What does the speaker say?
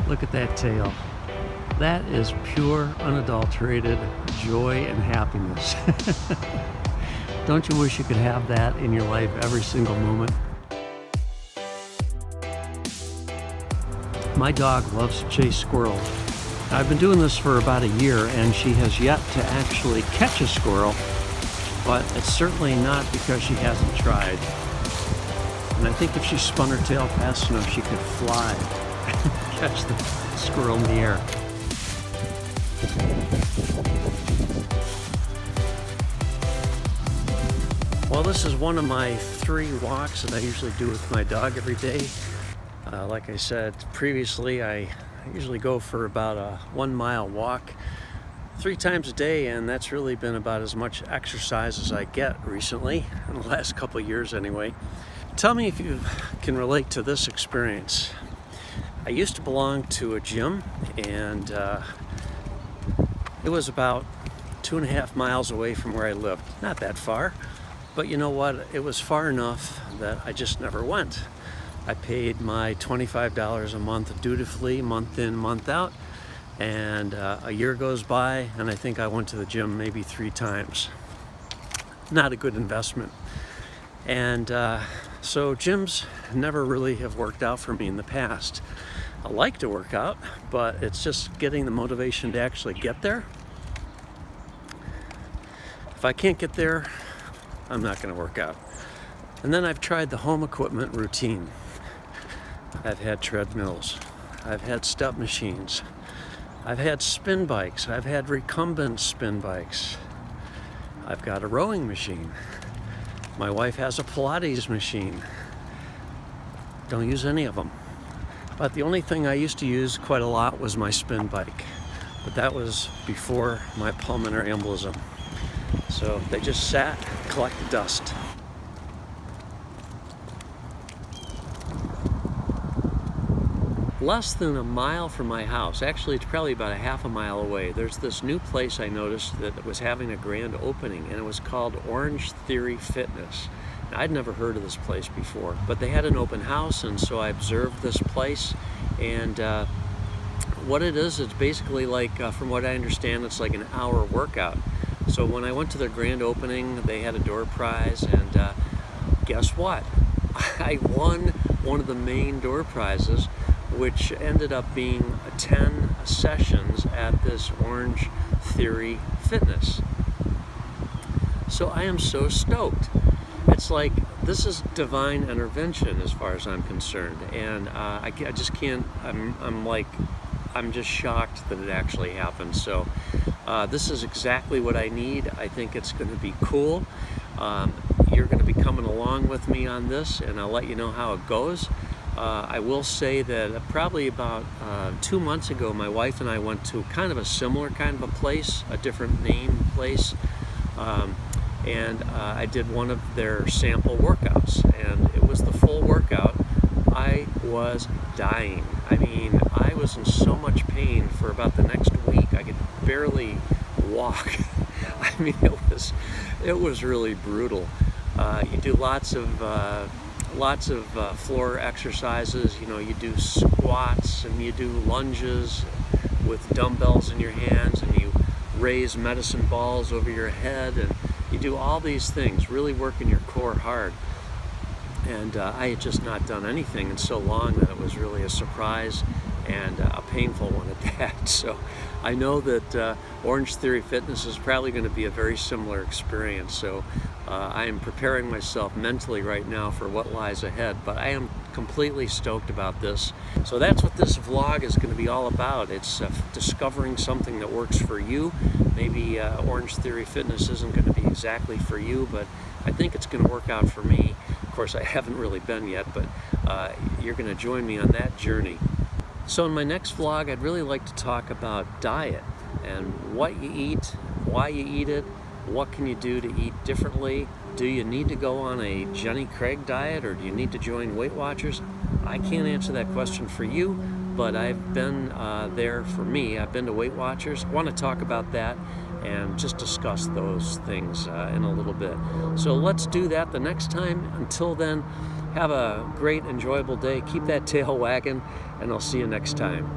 Look at that tail. That is pure, unadulterated joy and happiness. Don't you wish you could have that in your life every single moment? My dog loves to chase squirrels. I've been doing this for about a year and she has yet to actually catch a squirrel, but it's certainly not because she hasn't tried. And I think if she spun her tail fast enough, she could fly and catch the squirrel in the air. Well, this is one of my 3 walks that I usually do with my dog every day. Like I said previously, I usually go for about a 1-mile walk 3 times a day, and that's really been about as much exercise as I get recently, in the last couple of years anyway. Tell me if you can relate to this experience. I used to belong to a gym, and it was about 2.5 miles away from where I lived. Not that far, but you know what? It was far enough that I just never went. I paid my $25 a month dutifully, month in, month out, and a year goes by and I think I went to the gym maybe 3 times. Not a good investment. And so gyms never really have worked out for me in the past. I like to work out, but it's just getting the motivation to actually get there. If I can't get there, I'm not going to work out. And then I've tried the home equipment routine. I've had treadmills, I've had step machines, I've had spin bikes, I've had recumbent spin bikes, I've got a rowing machine, my wife has a Pilates machine. Don't use any of them. But the only thing I used to use quite a lot was my spin bike, but that was before my pulmonary embolism. So they just sat, collected dust. Less than a mile from my house, actually it's probably about a half a mile away, there's this new place I noticed that was having a grand opening, and it was called Orangetheory Fitness. Now, I'd never heard of this place before, but they had an open house, and so I observed this place. And what it is, it's basically like, from what I understand, it's like an hour workout. So when I went to their grand opening, they had a door prize, and guess what? I won one of the main door prizes, which ended up being 10 sessions at this Orangetheory Fitness. So I am so stoked. It's like, this is divine intervention as far as I'm concerned, and I just can't, I'm just shocked that it actually happened. So this is exactly what I need. I think it's going to be cool. You're going to be coming along with me on this, and I'll let you know how it goes. I will say that probably about 2 months ago, my wife and I went to kind of a similar kind of a place, a different name place, and I did one of their sample workouts, and it was the full workout. I was dying. I mean, I was in so much pain for about the next week. I could barely walk. I mean, it was really brutal. You do lots of floor exercises. You know, you do squats and you do lunges with dumbbells in your hands, and you raise medicine balls over your head, and you do all these things, really working your core hard. And I had just not done anything in so long that it was really a surprise, and a painful one at that. So I know that Orangetheory Fitness is probably going to be a very similar experience. So I am preparing myself mentally right now for what lies ahead, but I am completely stoked about this. So that's what this vlog is going to be all about. It's discovering something that works for you. Maybe Orangetheory Fitness isn't going to be exactly for you, but I think it's going to work out for me. Of course, I haven't really been yet, but you're going to join me on that journey. So in my next vlog, I'd really like to talk about diet and what you eat, why you eat it, what can you do to eat differently. Do you need to go on a Jenny Craig diet, or do you need to join Weight Watchers? I can't answer that question for you, but I've been there for me. I've been to Weight Watchers. I want to talk about that and just discuss those things in a little bit. So let's do that the next time. Until then, have a great, enjoyable day. Keep that tail wagging, and I'll see you next time.